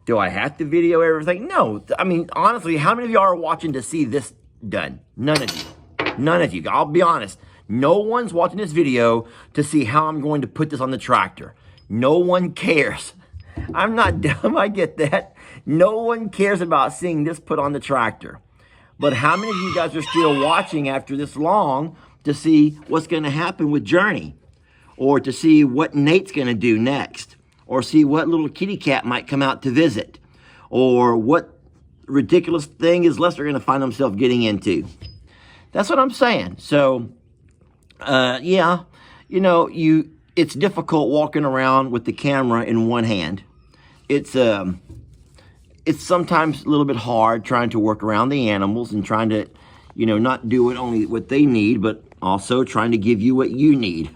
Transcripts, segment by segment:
Do I have to video everything? No. I mean, honestly, how many of y'all are watching to see this done? None of you. None of you. I'll be honest. No one's watching this video to see how I'm going to put this on the tractor. No one cares. I'm not dumb, I get that. No one cares about seeing this put on the tractor. But how many of you guys are still watching after this long to see what's going to happen with Journey? Or to see what Nate's going to do next? Or see what little kitty cat might come out to visit? Or what ridiculous thing is Lester going to find himself getting into? That's what I'm saying. So, yeah, you know, it's difficult walking around with the camera in one hand. It's sometimes a little bit hard trying to work around the animals and trying to, you know, not do only what they need, but also trying to give you what you need.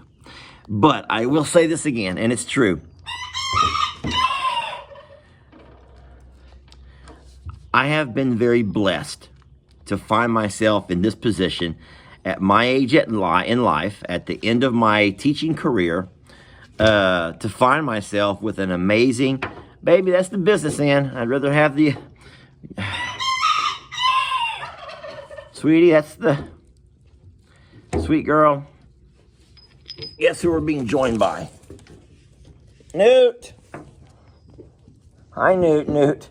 But I will say this again, and it's true. I have been very blessed to find myself in this position at my age in life, at the end of my teaching career, to find myself with an amazing, baby, that's the business end. I'd rather have the, sweetie, that's the, sweet girl. Guess who we're being joined by? Newt. Hi, Newt.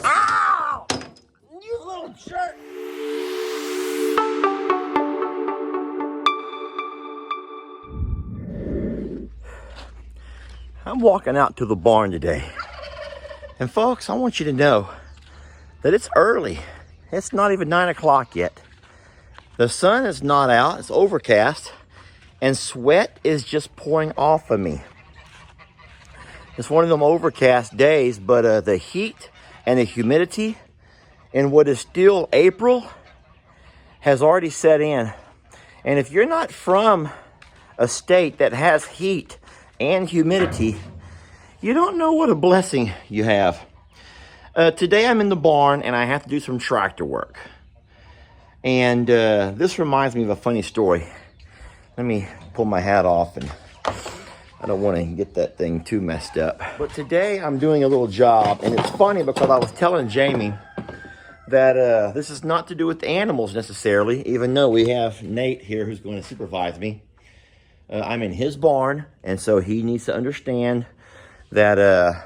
Ow! You little jerk. I'm walking out to the barn today. And folks, I want you to know that it's early. It's not even 9 o'clock yet. The sun is not out, it's overcast, and sweat is just pouring off of me. It's one of them overcast days, but the heat and the humidity in what is still April has already set in. And if you're not from a state that has heat and humidity, you don't know what a blessing you have. Today I'm in the barn and I have to do some tractor work. And this reminds me of a funny story. Let me pull my hat off, and I don't want to get that thing too messed up. But today I'm doing a little job, and it's funny because I was telling Jamie that this is not to do with the animals necessarily, even though we have Nate here who's going to supervise me. I'm in his barn, and so he needs to understand that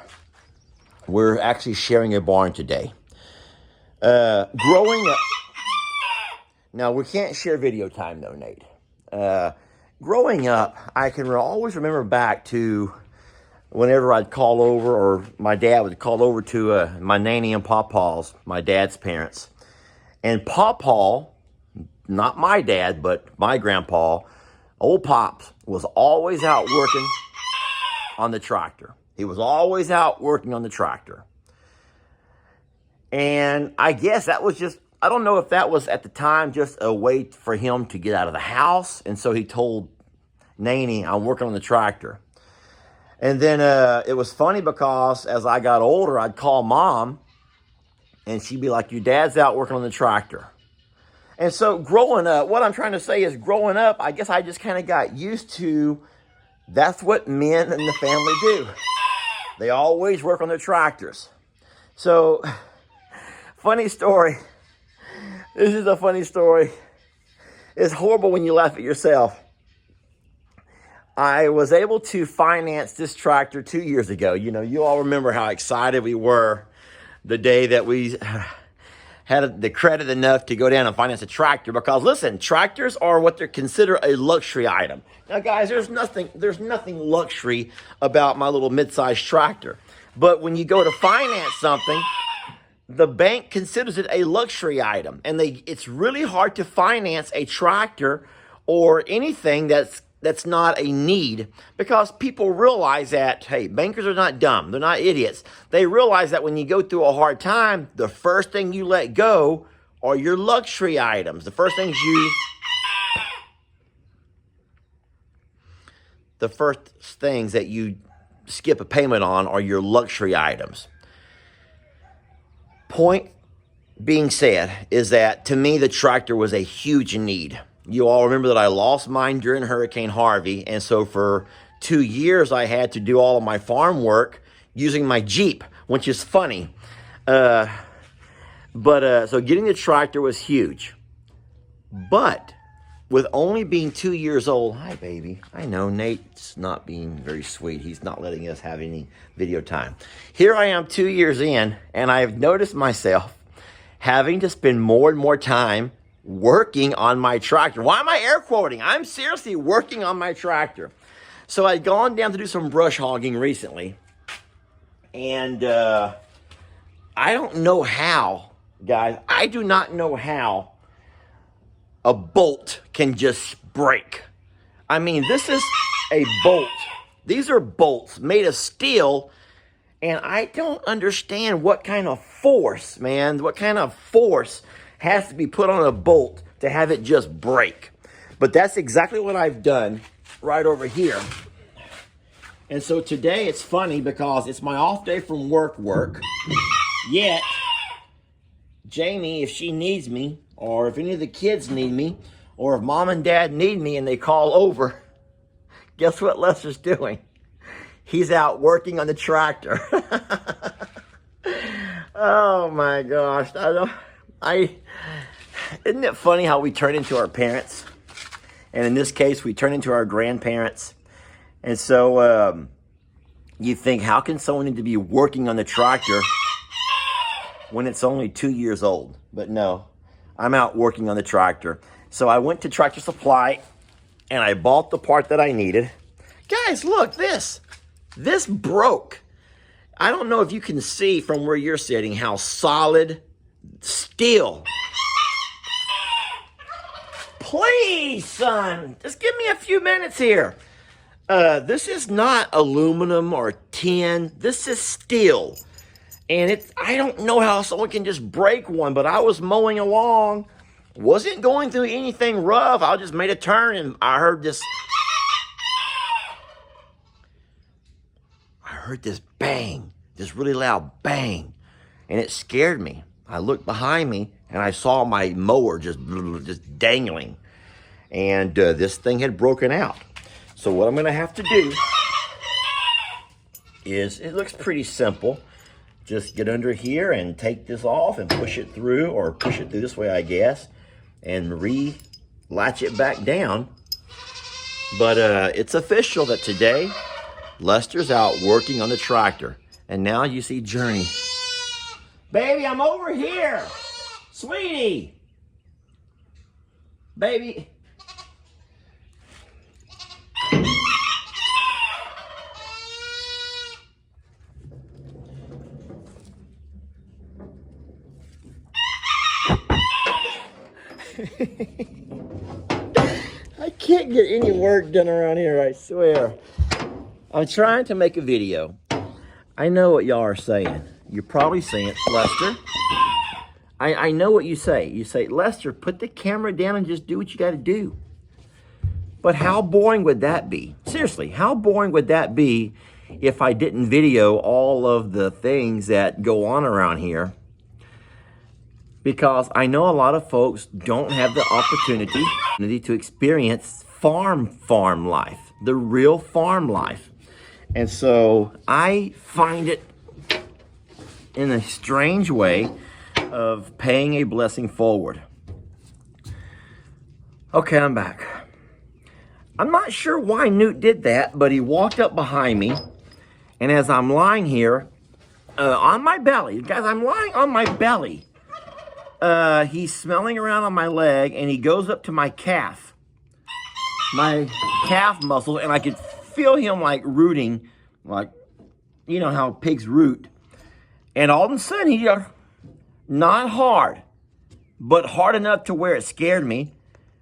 we're actually sharing a barn today. Growing up, now we can't share video time though, Nate. Growing up, I can always remember back to whenever I'd call over, or my dad would call over to my nanny and pawpaw's, my dad's parents. And pawpaw, not my dad, but my grandpa, old Pops, was always out working on the tractor. He was always out working on the tractor. And I guess that was just, I don't know if that was at the time just a way for him to get out of the house. And so he told Nanny, I'm working on the tractor. And then it was funny because as I got older, I'd call Mom and she'd be like, your dad's out working on the tractor. And so growing up, what I'm trying to say is growing up, I guess I just kind of got used to that's what men in the family do. They always work on their tractors. So, funny story. This is a funny story. It's horrible when you laugh at yourself. I was able to finance this tractor 2 years ago. You know, you all remember how excited we were the day that we had the credit enough to go down and finance a tractor. Because listen, tractors are what they're considered a luxury item. Now, guys, there's nothing luxury about my little mid-sized tractor. But when you go to finance something, the bank considers it a luxury item, and it's really hard to finance a tractor or anything that's not a need, because people realize that, hey, bankers are not dumb. They're not idiots. They realize that when you go through a hard time, the first thing you let go are your luxury items. The first things that you skip a payment on are your luxury items. Point being said is that, to me, the tractor was a huge need. You all remember that I lost mine during Hurricane Harvey, and so for 2 years I had to do all of my farm work using my Jeep, which is funny. So getting the tractor was huge. But with only being 2 years old, hi baby, I know Nate's not being very sweet. He's not letting us have any video time. Here I am 2 years in, and I've noticed myself having to spend more and more time working on my tractor. Why am I air quoting? I'm seriously working on my tractor. So I'd gone down to do some brush hogging recently, and I don't know how, guys, I do not know how a bolt can just break. I mean, this is a bolt. These are bolts made of steel, and I don't understand what kind of force, man, what kind of force has to be put on a bolt to have it just break. But that's exactly what I've done right over here. And so today it's funny because it's my off day from work. Yet, Jamie, if she needs me, or if any of the kids need me, or if mom and dad need me and they call over, guess what Lester's doing? He's out working on the tractor. Oh my gosh. Isn't it funny how we turn into our parents? And in this case, we turn into our grandparents. And so you think, how can someone need to be working on the tractor when it's only 2 years old? But no, I'm out working on the tractor. So I went to Tractor Supply and I bought the part that I needed. Guys, look, this broke. I don't know if you can see from where you're sitting how solid steel. Please, son, just give me a few minutes here. This is not aluminum or tin. This is steel. And I don't know how someone can just break one, but I was mowing along, wasn't going through anything rough. I just made a turn and I heard this bang, this really loud bang, and it scared me. I looked behind me and I saw my mower just dangling, and this thing had broken out. So what I'm gonna have to do is, it looks pretty simple. Just get under here and take this off and push it through, or push it through this way, I guess, and latch it back down. But it's official that today, Lester's out working on the tractor. And now you see Journey. Baby, I'm over here. Sweetie. Baby. I can't get any work done around here, I swear. I'm trying to make a video. I know what y'all are saying. You're probably saying, Lester, I know what you say. You say, Lester, put the camera down and just do what you got to do. But how boring would that be? Seriously, how boring would that be if I didn't video all of the things that go on around here? Because I know a lot of folks don't have the opportunity to experience farm life, the real farm life. And so I find it in a strange way of paying a blessing forward. Okay, I'm back. I'm not sure why Newt did that, but he walked up behind me, and as I'm lying here on my belly, guys, I'm lying on my belly. He's smelling around on my leg, and he goes up to my calf muscle, and I could feel him like rooting, like, you know how pigs root. And all of a sudden, he just, not hard, but hard enough to where it scared me.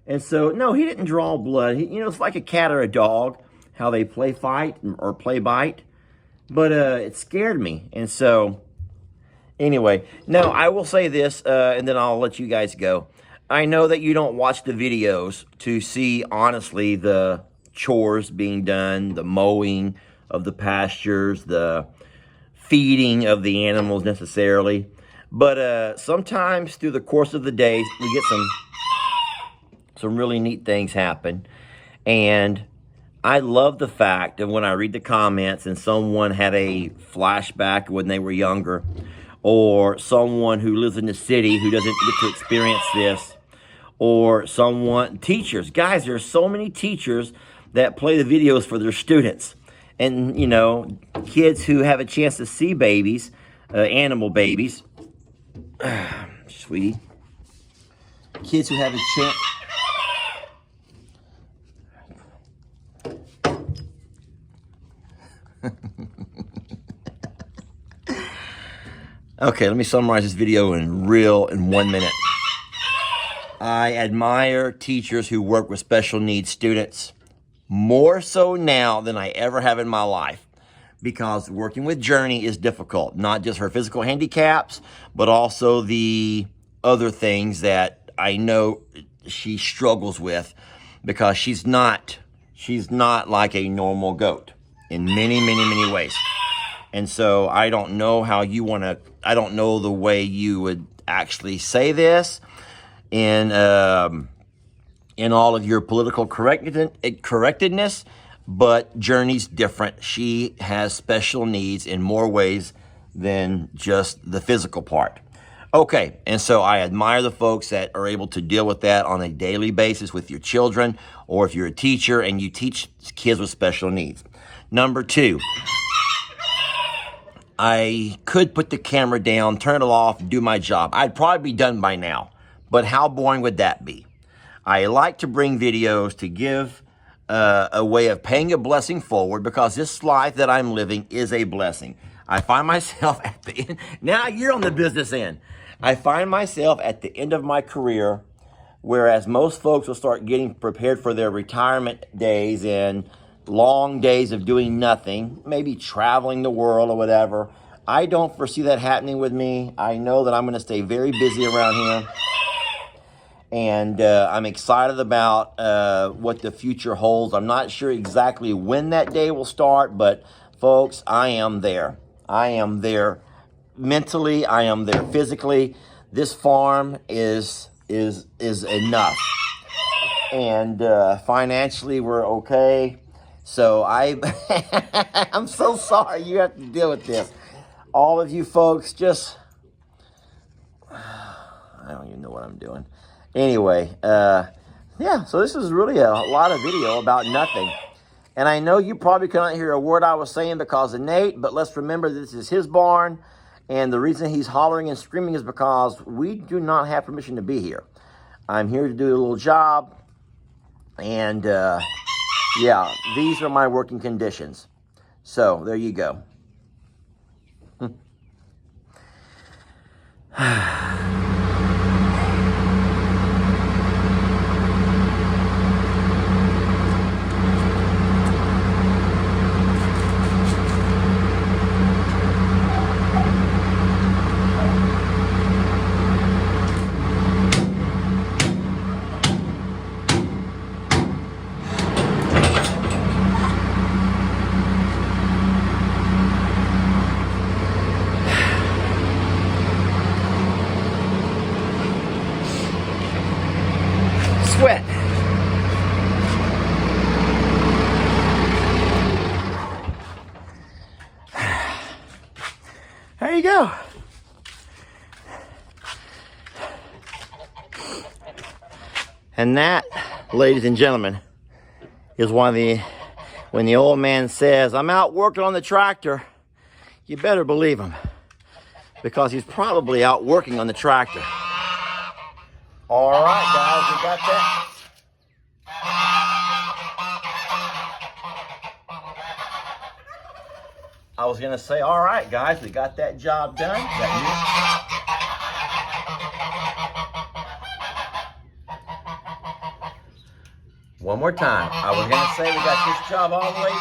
And so, no, he didn't draw blood. It's like a cat or a dog, how they play fight or play bite. But it scared me. And so, anyway, no, I will say this, and then I'll let you guys go. I know that you don't watch the videos to see, honestly, the chores being done, the mowing of the pastures, the feeding of the animals necessarily. But sometimes through the course of the day, we get some really neat things happen. And I love the fact that when I read the comments and someone had a flashback when they were younger, or someone who lives in the city who doesn't get to experience this, or teachers. Guys, there are so many teachers that play the videos for their students. And, you know, kids who have a chance to see babies, animal babies. Sweetie. Kids who have a chance. Okay, let me summarize this video in 1 minute. I admire teachers who work with special needs students more so now than I ever have in my life, because working with Journey is difficult. Not just her physical handicaps, but also the other things that I know she struggles with, because she's not like a normal goat in many, many, many ways. And so I don't know how you want to, I don't know the way you would actually say this in all of your political correctness, but Journey's different. She has special needs in more ways than just the physical part. Okay, and so I admire the folks that are able to deal with that on a daily basis with your children, or if you're a teacher and you teach kids with special needs. Number 2, I could put the camera down, turn it off, and do my job. I'd probably be done by now, but how boring would that be? I like to bring videos to give a way of paying a blessing forward, because this life that I'm living is a blessing. I find myself at the end, now you're on the business end. I find myself at the end of my career, whereas most folks will start getting prepared for their retirement days and long days of doing nothing, maybe traveling the world or whatever. I don't foresee that happening with me. I know that I'm going to stay very busy around here. And I'm excited about what the future holds. I'm not sure exactly when that day will start, but folks, I am there. I am there mentally. I am there physically. This farm is enough. And financially, we're okay. So I'm so sorry you have to deal with this. All of you folks, just, I don't even know what I'm doing. Anyway, yeah, so this is really a lot of video about nothing. And I know you probably couldn't hear a word I was saying because of Nate, but let's remember this is his barn. And the reason he's hollering and screaming is because we do not have permission to be here. I'm here to do a little job. And, yeah, these are my working conditions. So, there you go. Sweat. There you go. And that, ladies and gentlemen, is when the old man says, "I'm out working on the tractor," you better believe him, because he's probably out working on the tractor. All right, guys, we got that. I was going to say, all right, guys, we got that job done. One more time. I was going to say we got this job all the way